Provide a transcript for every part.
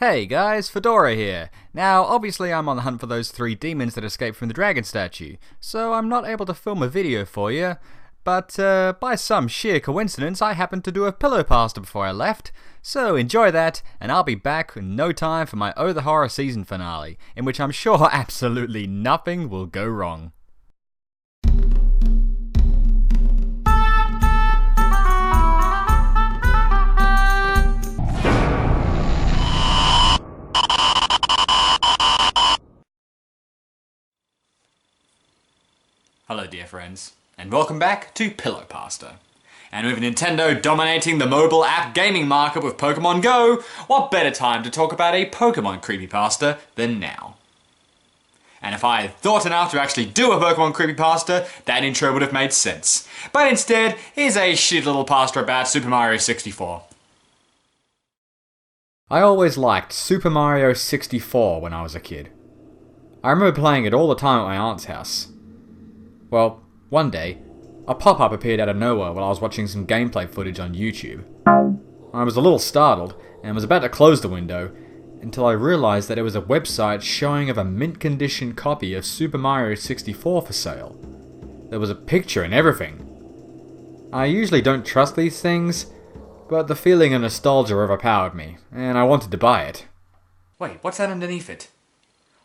Hey guys, Fedora here. Now, obviously I'm on the hunt for those 3 demons that escaped from the dragon statue, so I'm not able to film a video for you, but by some sheer coincidence I happened to do a pillow pasta before I left, so enjoy that, and I'll be back in no time for my Oh the Horror season finale, in which I'm sure absolutely nothing will go wrong. Hello dear friends, and welcome back to Pillow Pasta. And with Nintendo dominating the mobile app gaming market with Pokemon Go, what better time to talk about a Pokemon creepypasta than now? And if I had thought enough to actually do a Pokemon creepypasta, that intro would have made sense. But instead, here's a shitty little pasta about Super Mario 64. I always liked Super Mario 64 when I was a kid. I remember playing it all the time at my aunt's house. Well, one day, a pop-up appeared out of nowhere while I was watching some gameplay footage on YouTube. I was a little startled, and was about to close the window, until I realised that it was a website showing of a mint-condition copy of Super Mario 64 for sale. There was a picture and everything. I usually don't trust these things, but the feeling of nostalgia overpowered me, and I wanted to buy it. Wait, what's that underneath it?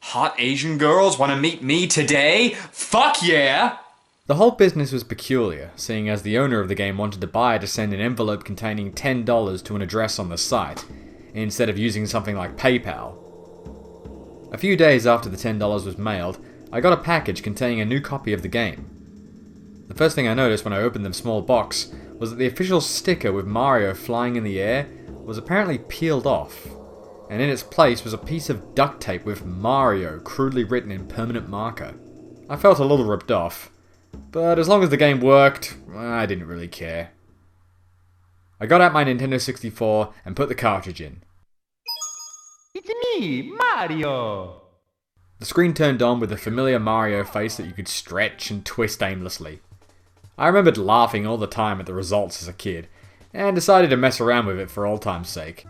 Hot Asian girls want to meet me today? Fuck yeah! The whole business was peculiar, seeing as the owner of the game wanted the buyer to send an envelope containing $10 to an address on the site, instead of using something like PayPal. A few days after the $10 was mailed, I got a package containing a new copy of the game. The first thing I noticed when I opened the small box was that the official sticker with Mario flying in the air was apparently peeled off, and in its place was a piece of duct tape with Mario crudely written in permanent marker. I felt a little ripped off, but as long as the game worked, I didn't really care. I got out my Nintendo 64 and put the cartridge in. It's me, Mario! The screen turned on with a familiar Mario face that you could stretch and twist aimlessly. I remembered laughing all the time at the results as a kid, and decided to mess around with it for old time's sake.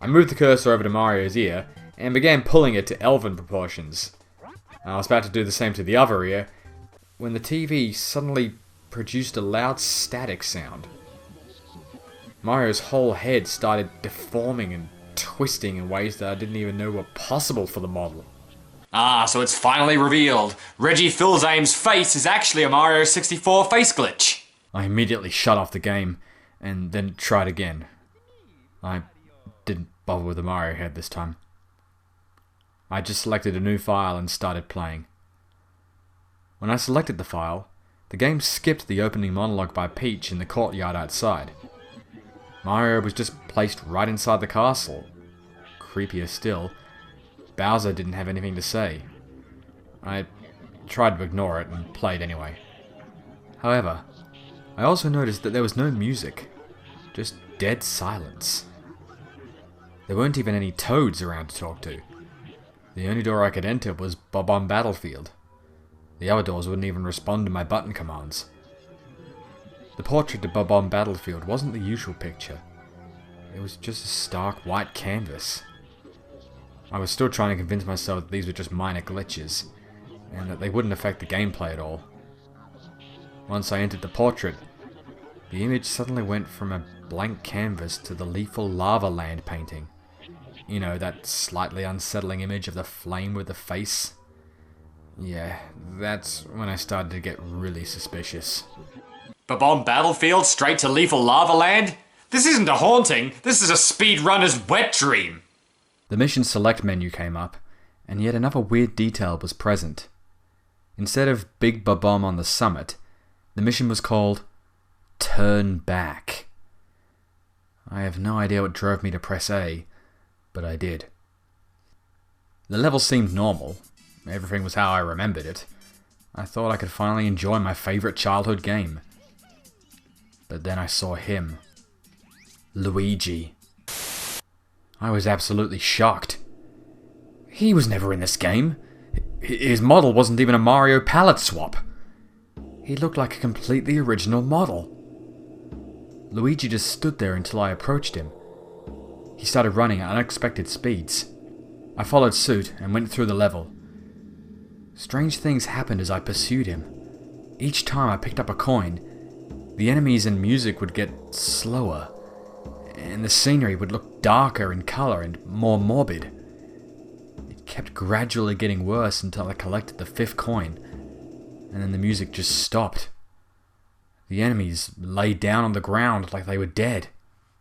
I moved the cursor over to Mario's ear, and began pulling it to elven proportions. I was about to do the same to the other ear, when the TV suddenly produced a loud static sound. Mario's whole head started deforming and twisting in ways that I didn't even know were possible for the model. Ah, so it's finally revealed. Reggie Fils-Aime's face is actually a Mario 64 face glitch. I immediately shut off the game, and then tried again. I didn't bother with the Mario head this time. I just selected a new file and started playing. When I selected the file, the game skipped the opening monologue by Peach in the courtyard outside. Mario was just placed right inside the castle. Creepier still, Bowser didn't have anything to say. I tried to ignore it and played anyway. However, I also noticed that there was no music, just dead silence. There weren't even any toads around to talk to. The only door I could enter was Bob-omb Battlefield. The other doors wouldn't even respond to my button commands. The portrait of Bob-omb Battlefield wasn't the usual picture. It was just a stark white canvas. I was still trying to convince myself that these were just minor glitches, and that they wouldn't affect the gameplay at all. Once I entered the portrait, the image suddenly went from a blank canvas to the lethal lava land painting. You know, that slightly unsettling image of the flame with the face? Yeah, that's when I started to get really suspicious. Bob-omb Battlefield straight to Lethal Lava Land? This isn't a haunting, this is a speedrunner's wet dream! The Mission Select menu came up, and yet another weird detail was present. Instead of Big Bob-omb on the summit, the mission was called Turn Back. I have no idea what drove me to press A, but I did. The level seemed normal. Everything was how I remembered it. I thought I could finally enjoy my favourite childhood game. But then I saw him. Luigi. I was absolutely shocked. He was never in this game. His model wasn't even a Mario palette swap. He looked like a completely original model. Luigi just stood there until I approached him. He started running at unexpected speeds. I followed suit and went through the level. Strange things happened as I pursued him. Each time I picked up a coin, the enemies and music would get slower, and the scenery would look darker in colour and more morbid. It kept gradually getting worse until I collected the 5th coin, and then the music just stopped. The enemies lay down on the ground like they were dead.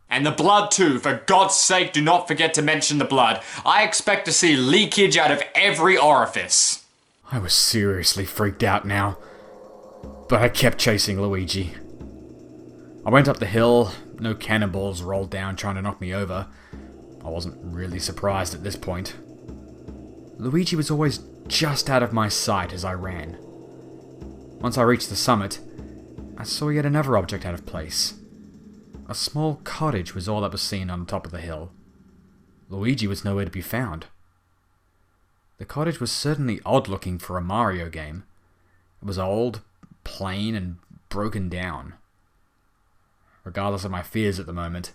And the blood too, for God's sake, do not forget to mention the blood. I expect to see leakage out of every orifice. I was seriously freaked out now, but I kept chasing Luigi. I went up the hill, no cannonballs rolled down trying to knock me over. I wasn't really surprised at this point. Luigi was always just out of my sight as I ran. Once I reached the summit, I saw yet another object out of place. A small cottage was all that was seen on top of the hill. Luigi was nowhere to be found. The cottage was certainly odd-looking for a Mario game. It was old, plain, and broken down. Regardless of my fears at the moment,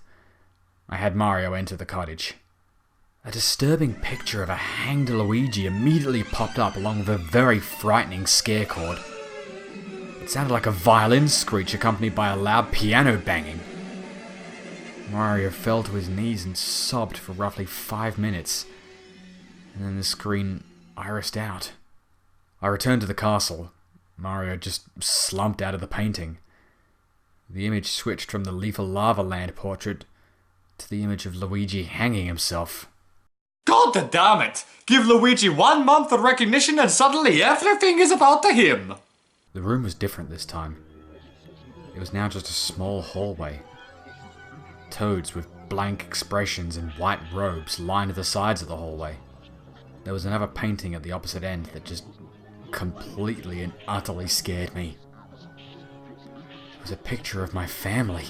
I had Mario enter the cottage. A disturbing picture of a hanged Luigi immediately popped up along with a very frightening scare chord. It sounded like a violin screech accompanied by a loud piano banging. Mario fell to his knees and sobbed for roughly 5 minutes, and then the screen irised out. I returned to the castle. Mario just slumped out of the painting. The image switched from the Lethal Lava Land portrait to the image of Luigi hanging himself. God damn it! Give Luigi 1 month of recognition and suddenly everything is about to him! The room was different this time. It was now just a small hallway. Toads with blank expressions and white robes lined the sides of the hallway. There was another painting at the opposite end that just completely and utterly scared me. It was a picture of my family.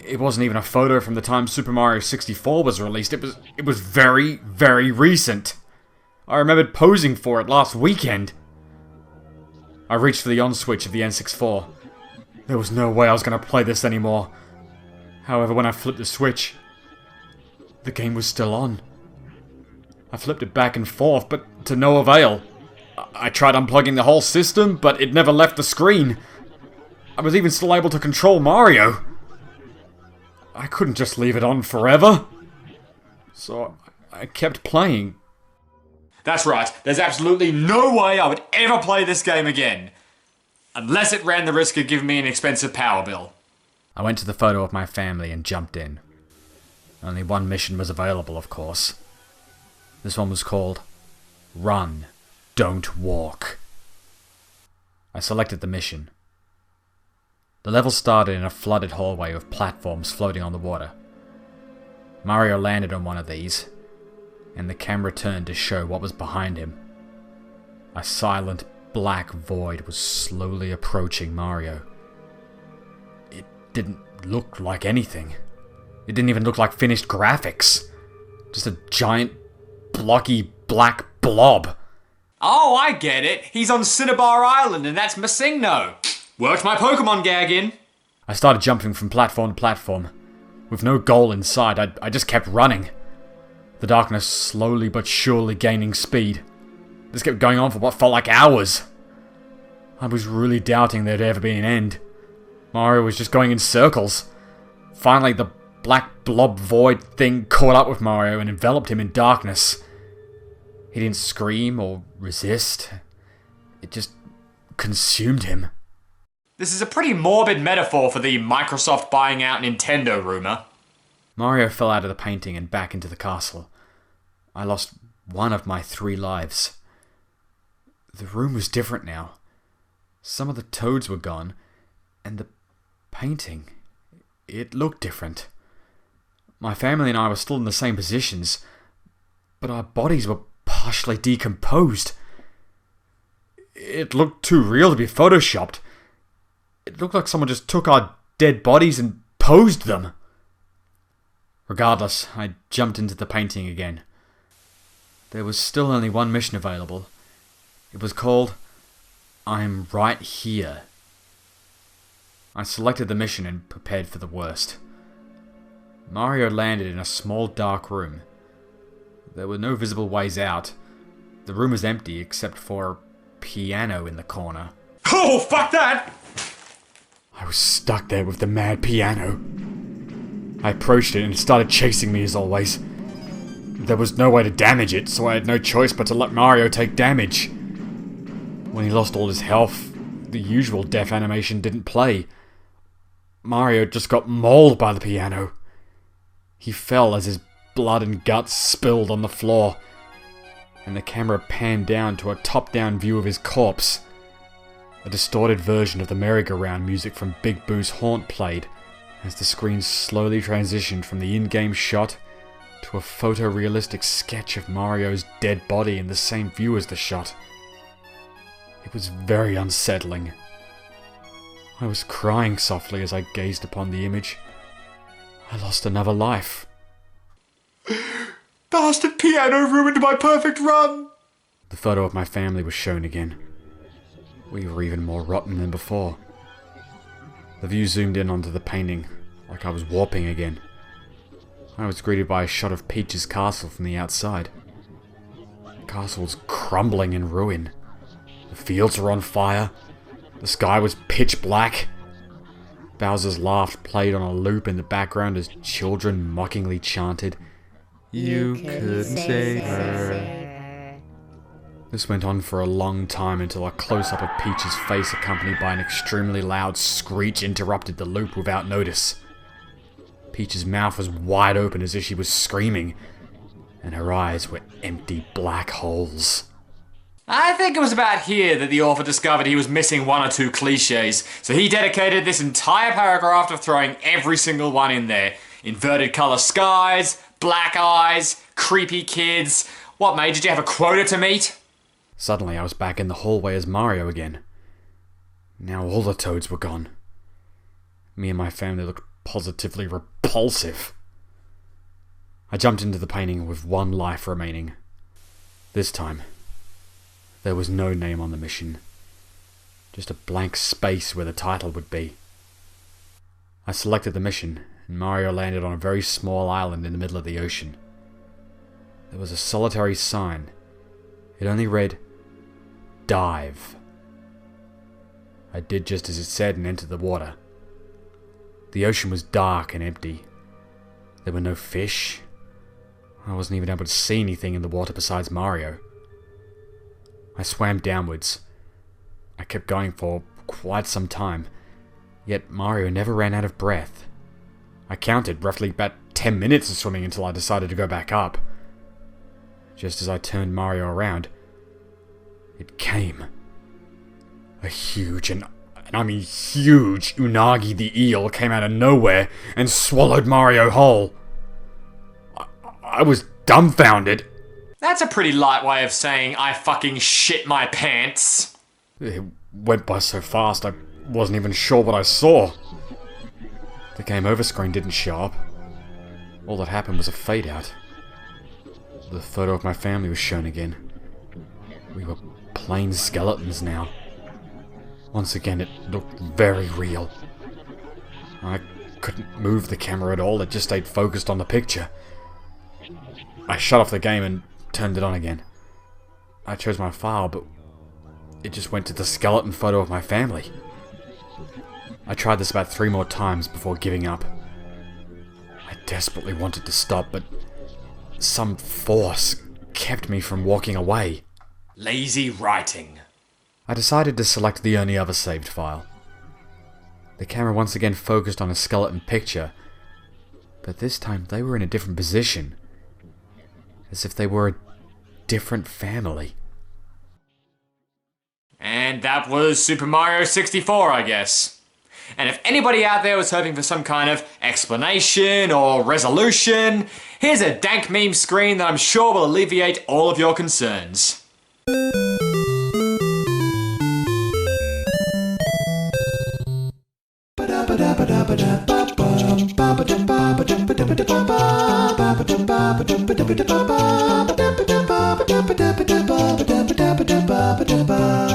It wasn't even a photo from the time Super Mario 64 was released. It was very, very recent. I remembered posing for it last weekend. I reached for the on switch of the N64. There was no way I was going to play this anymore. However, when I flipped the switch, the game was still on. I flipped it back and forth, but to no avail. I tried unplugging the whole system, but it never left the screen. I was even still able to control Mario. I couldn't just leave it on forever. So I kept playing. That's right, there's absolutely no way I would ever play this game again. Unless it ran the risk of giving me an expensive power bill. I went to the photo of my family and jumped in. Only one mission was available, of course. This one was called Run, Don't Walk. I selected the mission. The level started in a flooded hallway with platforms floating on the water. Mario landed on one of these, and the camera turned to show what was behind him. A silent black void was slowly approaching Mario. It didn't look like anything. It didn't even look like finished graphics. Just a giant, blocky black blob. Oh, I get it. He's on Cinnabar Island and that's Masingno. Worked my Pokemon gag in. I started jumping from platform to platform. With no goal in sight, I just kept running. The darkness slowly but surely gaining speed. This kept going on for what felt like hours. I was really doubting there'd ever be an end. Mario was just going in circles. Finally, the black blob void thing caught up with Mario and enveloped him in darkness. He didn't scream or resist. It just consumed him. This is a pretty morbid metaphor for the Microsoft buying out Nintendo rumor. Mario fell out of the painting and back into the castle. I lost one of my 3 lives. The room was different now. Some of the toads were gone, and the painting, it looked different. My family and I were still in the same positions, but our bodies were partially decomposed. It looked too real to be photoshopped. It looked like someone just took our dead bodies and posed them. Regardless, I jumped into the painting again. There was still only one mission available. It was called I'm Right Here. I selected the mission and prepared for the worst. Mario landed in a small dark room. There were no visible ways out. The room was empty except for a piano in the corner. Oh, fuck that! I was stuck there with the mad piano. I approached it and it started chasing me as always. There was no way to damage it, so I had no choice but to let Mario take damage. When he lost all his health, the usual death animation didn't play. Mario just got mauled by the piano. He fell as his blood and guts spilled on the floor, and the camera panned down to a top-down view of his corpse. A distorted version of the merry-go-round music from Big Boo's Haunt played as the screen slowly transitioned from the in-game shot to a photorealistic sketch of Mario's dead body in the same view as the shot. It was very unsettling. I was crying softly as I gazed upon the image. I lost another life. Bastard piano ruined my perfect run! The photo of my family was shown again. We were even more rotten than before. The view zoomed in onto the painting, like I was warping again. I was greeted by a shot of Peach's castle from the outside. The castle was crumbling in ruin. The fields were on fire. The sky was pitch black. Bowser's laugh played on a loop in the background as children mockingly chanted, "You couldn't save her." This went on for a long time until a close-up of Peach's face accompanied by an extremely loud screech interrupted the loop without notice. Peach's mouth was wide open as if she was screaming, and her eyes were empty black holes. I think it was about here that the author discovered he was missing one or two cliches, so he dedicated this entire paragraph to throwing every single one in there. Inverted colour skies, black eyes, creepy kids. What, mate, did you have a quota to meet? Suddenly I was back in the hallway as Mario again. Now all the toads were gone. Me and my family looked positively repulsive. I jumped into the painting with one life remaining. This time, there was no name on the mission. Just a blank space where the title would be. I selected the mission, and Mario landed on a very small island in the middle of the ocean. There was a solitary sign. It only read, "Dive." I did just as it said and entered the water. The ocean was dark and empty. There were no fish. I wasn't even able to see anything in the water besides Mario. I swam downwards. I kept going for quite some time, yet Mario never ran out of breath. I counted roughly about 10 minutes of swimming until I decided to go back up. Just as I turned Mario around, it came. A huge, and I mean huge, Unagi the eel came out of nowhere and swallowed Mario whole. I was dumbfounded. That's a pretty light way of saying I fucking shit my pants. It went by so fast I wasn't even sure what I saw. The game over screen didn't show up. All that happened was a fade out. The photo of my family was shown again. We were plain skeletons now. Once again, it looked very real. I couldn't move the camera at all, it just stayed focused on the picture. I shut off the game and turned it on again. I chose my file, but it just went to the skeleton photo of my family. I tried this about 3 more times before giving up. I desperately wanted to stop, but some force kept me from walking away. Lazy writing. I decided to select the only other saved file. The camera once again focused on a skeleton picture, but this time they were in a different position, as if they were a different family. And that was Super Mario 64, I guess. And if anybody out there was hoping for some kind of explanation or resolution, here's a dank meme screen that I'm sure will alleviate all of your concerns. Ba